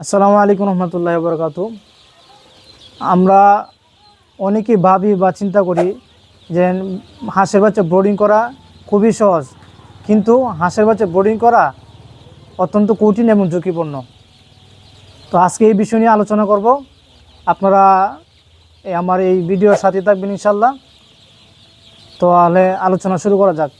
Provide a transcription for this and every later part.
আসসালামু আলাইকুম রহমতুল্লাহি ওয়া বারাকাতুহু। আমরা অনেকেই ভাবি বা চিন্তা করি যে হাঁসের বাচ্চা ব্রোডিং করা খুবই সহজ, কিন্তু হাঁসের বাচ্চা ব্রোডিং করা অত্যন্ত কঠিন এবং ঝুঁকিপূর্ণ। তো আজকে এই বিষয় নিয়ে আলোচনা করব। আপনারা আমার এই ভিডিওর সাথে থাকবেন ইনশাল্লাহ। তো তাহলে আলোচনা শুরু করা যাক।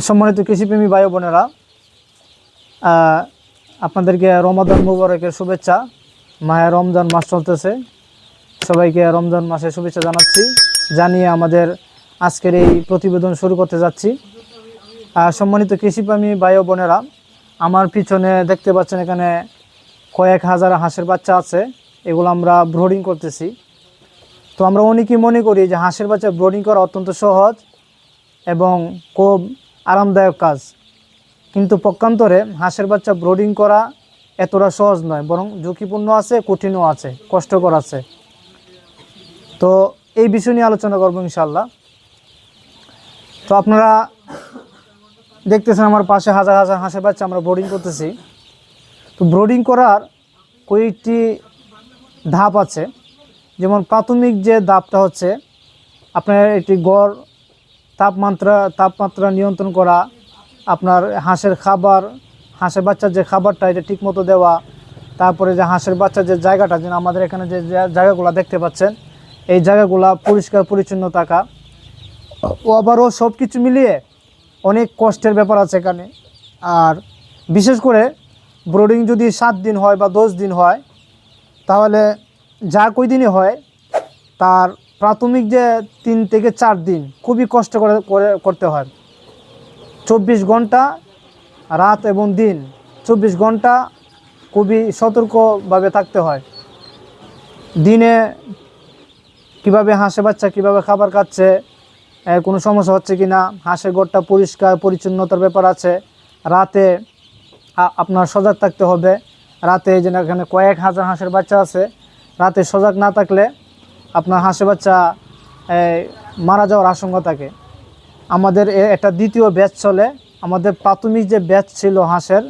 সম্মানিত কৃষিপ্রেমী ভাই বোনেরা, আপনাদেরকে রমাদান মুবারকের শুভেচ্ছা। মাহে রমজান মাস চলতেছে, সবাইকে রমজান মাসের শুভেচ্ছা জানাচ্ছি। জানিয়ে আমাদের আজকের এই প্রতিবেদন শুরু করতে যাচ্ছি। সম্মানিত কৃষিপ্রেমী ভাই বোনেরা, আমার পিছনে দেখতে পাচ্ছেন এখানে কয়েক হাজার হাঁসের বাচ্চা আছে। এগুলো আমরা ব্রোডিং করতেছি। তো আমরা অনেকেই মনে করি যে হাঁসের বাচ্চা ব্রোডিং করা অত্যন্ত সহজ এবং খুব আরামদায়ক কাজ, কিন্তু পক্ষান্তরে হাঁসের বাচ্চা ব্রোডিং করা এতটা সহজ নয়, বরং ঝুঁকিপূর্ণ আছে, কঠিনও আছে, কষ্টকর আছে। তো এই বিষয় নিয়ে আলোচনা করবো ইনশাল্লাহ। তো আপনারা দেখতেছেন আমার পাশে হাজার হাজার হাঁসের বাচ্চা আমরা ব্রোডিং করতেছি। তো ব্রোডিং করার কয়েকটি ধাপ আছে। যেমন প্রাথমিক যে ধাপটা হচ্ছে আপনার একটি গড় তাপমাত্রা নিয়ন্ত্রণ করা, আপনার হাঁসের বাচ্চার যে খাবারটা এটা ঠিকমতো দেওয়া, তারপরে যে হাঁসের বাচ্চার যে জায়গাটা, যেন আমাদের এখানে যে জায়গাগুলো দেখতে পাচ্ছেন এই জায়গাগুলো পরিষ্কার পরিচ্ছন্ন থাকা, আবারও সব কিছু মিলিয়ে অনেক কষ্টের ব্যাপার আছে এখানে। আর বিশেষ করে ব্রোডিং যদি 7 দিন হয় বা 10 দিন হয়, তাহলে যা কই দিনই হয় তার প্রাথমিক যে 3 থেকে 4 দিন খুবই কষ্ট করতে হয়। 24 ঘন্টা রাত এবং দিন, 24 ঘন্টা খুবই সতর্কভাবে থাকতে হয়। দিনে কিভাবে হাঁসের বাচ্চা কীভাবে খাবার খাচ্ছে, কোনো সমস্যা হচ্ছে কি না, হাঁসের ঘরটা পরিষ্কার পরিচ্ছন্নতার ব্যাপার আছে। রাতে আপনার সজাগ থাকতে হবে। রাতে যেন এখানে কয়েক হাজার হাঁসের বাচ্চা আছে, রাতে সজাগ না থাকলে আপনার হাঁসের বাচ্চা মারা যাওয়ার আশঙ্কা থাকে। আমাদের একটা দ্বিতীয় ব্যাচ চলে। আমাদের প্রাথমিক যে ব্যাচ ছিল হাঁসের,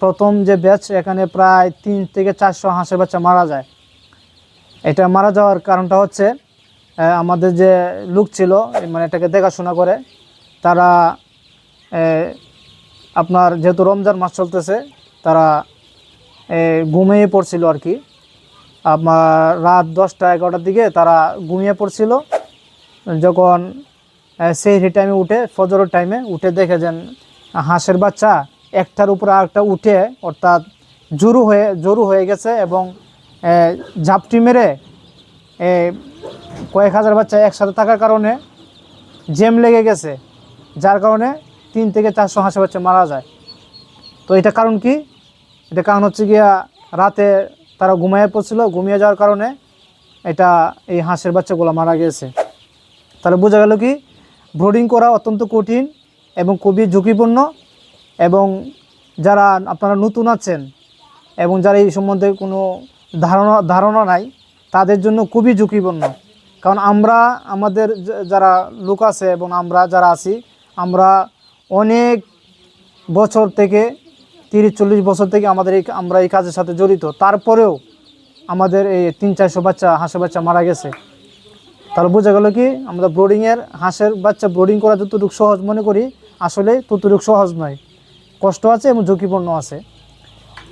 প্রথম যে ব্যাচ, এখানে প্রায় 3 থেকে 400 হাঁসের বাচ্চা মারা যায়। এটা মারা যাওয়ার কারণটা হচ্ছে আমাদের যে লোক ছিল, মানে এটাকে দেখাশোনা করে, তারা আপনার যেহেতু রমজান মাস চলতেছে, তারা ঘুমিয়ে পড়ছিল আর কি। আপনার রাত 10টা-11টার দিকে তারা ঘুমিয়ে পড়ছিল। যখন সেই টাইমে উঠে, ফজরের টাইমে উঠে দেখে যেন হাঁসের বাচ্চা একটার উপর আরেকটা উঠে, অর্থাৎ জড়ো হয়ে গেছে এবং ঝাপটি মেরে কয়েক হাজার বাচ্চা একসাথে থাকার কারণে জ্যাম লেগে গেছে, যার কারণে 3 থেকে 400 হাঁসের বাচ্চা মারা যায়। তো এটা কারণ কি? এটা কারণ হচ্ছে গিয়া রাতে তারা ঘুমিয়ে পড়ছিল, ঘুমিয়ে যাওয়ার কারণে এই হাঁসের বাচ্চাগুলো মারা গেছে। তাহলে বোঝা গেল কি, ব্রোডিং করা অত্যন্ত কঠিন এবং খুবই ঝুঁকিপূর্ণ। এবং যারা আপনারা নতুন আছেন এবং যারা এই সম্বন্ধে কোনো ধারণা নাই, তাদের জন্য খুবই ঝুঁকিপূর্ণ। কারণ আমাদের যারা লোক আছে এবং আমরা যারা আছি, আমরা অনেক বছর থেকে 30-40 বছর থেকে আমরা এই কাজের সাথে জড়িত। তারপরেও আমাদের এই 300-400 হাঁসের বাচ্চা মারা গেছে। তাহলে বোঝা গেল কি, আমরা হাঁসের বাচ্চা ব্রোডিং করা যতটুকু সহজ মনে করি, আসলে ততটুকু সহজ নয়, কষ্ট আছে এবং ঝুঁকিপূর্ণ আছে।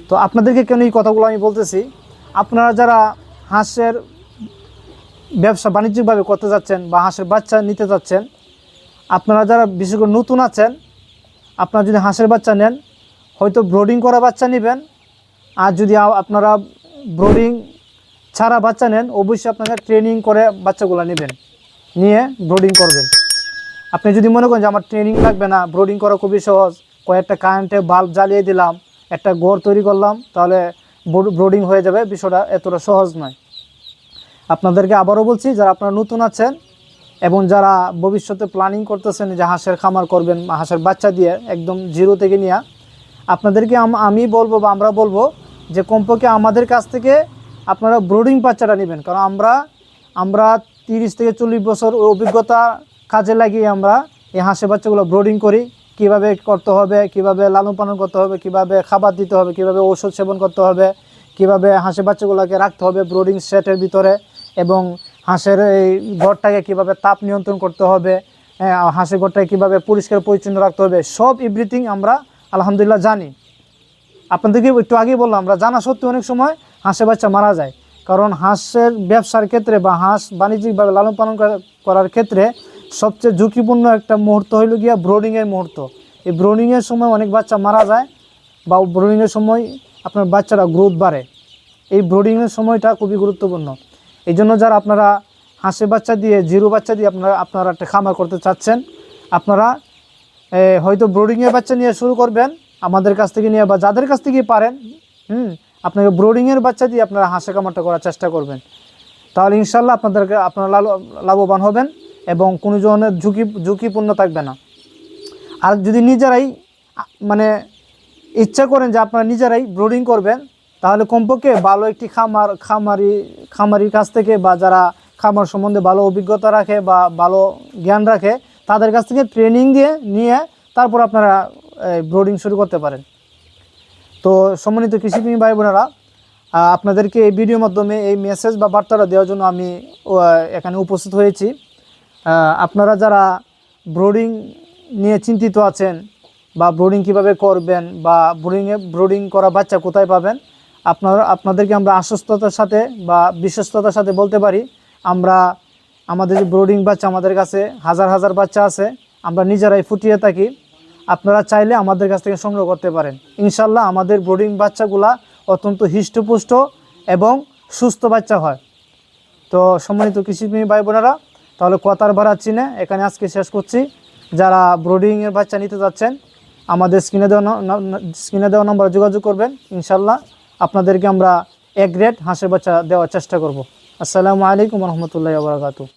তো আপনাদেরকে কেন এই কথাগুলো আমি বলতেছি, আপনারা যারা হাঁসের ব্যবসা বাণিজ্যিকভাবে করতে যাচ্ছেন বা হাঁসের বাচ্চা নিতে যাচ্ছেন, আপনারা যারা বিশেষ করে নতুন আছেন, আপনারা যদি হাঁসের বাচ্চা নেন, হয়তো ব্রোডিং করা বাচ্চা নেবেন। আর যদি আপনারা ব্রোডিং ছাড়া বাচ্চা নেন, অবশ্যই আপনারা ট্রেনিং করে বাচ্চাগুলো নেবেন, নিয়ে ব্রোডিং করবেন। আপনি যদি মনে করেন যে আমার ট্রেনিং লাগবে না, ব্রোডিং করা খুবই সহজ, কয়েকটা কারেন্টে বাল্ব জ্বালিয়ে দিলাম, একটা ঘর তৈরি করলাম, তাহলে ব্রোডিং হয়ে যাবে, বিষয়টা এতটা সহজ নয়। আপনাদেরকে আবারও বলছি, যারা আপনারা নতুন আছেন এবং যারা ভবিষ্যতে প্ল্যানিং করতেছেন যে হাঁসের খামার করবেন, হাঁসের বাচ্চা দিয়ে একদম জিরো থেকে নিয়ে, আপনাদেরকে আমি বলবো বা আমরা বলবো যে কমপক্ষে আমাদের কাছ থেকে আপনারা ব্রোডিং বাচ্চাটা নেবেন, কারণ আমরা 30 থেকে 40 বছর অভিজ্ঞতা কাজে লাগিয়ে আমরা এই হাঁসের বাচ্চাগুলো ব্রোডিং করি। কিভাবে করতে হবে, কিভাবে লালন পালন করতে হবে, কিভাবে খাবার দিতে হবে, কিভাবে ঔষধ সেবন করতে হবে, কিভাবে হাঁসের বাচ্চাগুলোকে রাখতে হবে ব্রোডিং সেটের ভিতরে, এবং হাঁসের এই ঘরটাকে কিভাবে তাপ নিয়ন্ত্রণ করতে হবে, হাঁসের ঘরটাকে কীভাবে পরিষ্কার পরিচ্ছন্ন রাখতে হবে, সব এভরিথিং আমরা আলহামদুলিল্লাহ জানি। আপনাদেরকে একটু আগেই বললাম, আমরা জানা সত্ত্বেও অনেক সময় হাঁসের বাচ্চা মারা যায়। কারণ হাঁসের ব্যবসার ক্ষেত্রে বা হাঁস বাণিজ্যিকভাবে লালন পালন করার ক্ষেত্রে সবচেয়ে ঝুঁকিপূর্ণ একটা মুহূর্ত হইল গিয়া ব্রোডিংয়ের মুহূর্ত। এই ব্রোডিংয়ের সময় অনেক বাচ্চা মারা যায়, বা ব্রোডিংয়ের সময় আপনার বাচ্চারা গ্রোথ বাড়ে। এই ব্রোডিংয়ের সময়টা খুবই গুরুত্বপূর্ণ। এই জন্য যারা আপনারা হাঁসের বাচ্চা দিয়ে, জিরো বাচ্চা দিয়ে আপনারা একটা খামার করতে চাচ্ছেন, আপনারা হয়তো ব্রোডিংয়ের বাচ্চা নিয়ে শুরু করবেন আমাদের কাছ থেকে নিয়ে, বা যাদের কাছ থেকেই পারেন, আপনাকে ব্রোডিংয়ের বাচ্চা দিয়ে আপনারা হাঁসের খামারটা করার চেষ্টা করবেন। তাহলে ইনশাল্লাহ আপনারা লাভবান হবেন এবং কোনো ধরনের ঝুঁকিপূর্ণ থাকবে না। আর যদি নিজেরাই মানে ইচ্ছা করেন যে আপনারা নিজেরাই ব্রোডিং করবেন, তাহলে কমপক্ষে ভালো একটি খামারির কাছ থেকে, বা যারা খামার সম্বন্ধে ভালো অভিজ্ঞতা রাখে বা ভালো জ্ঞান রাখে, তাদের কাছ থেকে ট্রেনিং নিয়ে তারপর আপনারা ব্রোডিং শুরু করতে পারেন। তো সম্মানিত কৃষিপ্রেমী ভাই বোনেরা, আপনাদেরকে এই ভিডিওর মাধ্যমে এই মেসেজ বা বার্তাটা দেওয়ার জন্য আমি এখানে উপস্থিত হয়েছি। আপনারা যারা ব্রোডিং নিয়ে চিন্তিত আছেন, বা ব্রোডিং কিভাবে করবেন, বা ব্রোডিং করা বাচ্চা কোথায় পাবেন, আপনাদেরকে আমরা আশ্বস্ততার সাথে বা বিশ্বস্ততার সাথে বলতে পারি, আমাদের যে ব্রোডিং বাচ্চা আমাদের কাছে হাজার হাজার বাচ্চা আছে, আমরা নিজেরাই ফুটিয়ে থাকি। আপনারা চাইলে আমাদের কাছ থেকে সংগ্রহ করতে পারেন। ইনশাল্লাহ আমাদের ব্রোডিং বাচ্চাগুলা অত্যন্ত হৃষ্টপুষ্ট এবং সুস্থ বাচ্চা হয়। তো সম্মানিত কৃষিপ্রেমী ভাই বোনেরা, তাহলে কথার বাড়াচ্ছি না, এখানে আজকে শেষ করছি। যারা ব্রোডিংয়ের বাচ্চা নিতে যাচ্ছেন, আমাদের স্ক্রিনে দেওয়া নম্বরে যোগাযোগ করবেন। ইনশাল্লাহ আপনাদেরকে আমরা A গ্রেড হাঁসের বাচ্চা দেওয়ার চেষ্টা করব। আসসালামু আলাইকুম ওয়া রাহমাতুল্লাহি ওয়া বারাকাতুহু।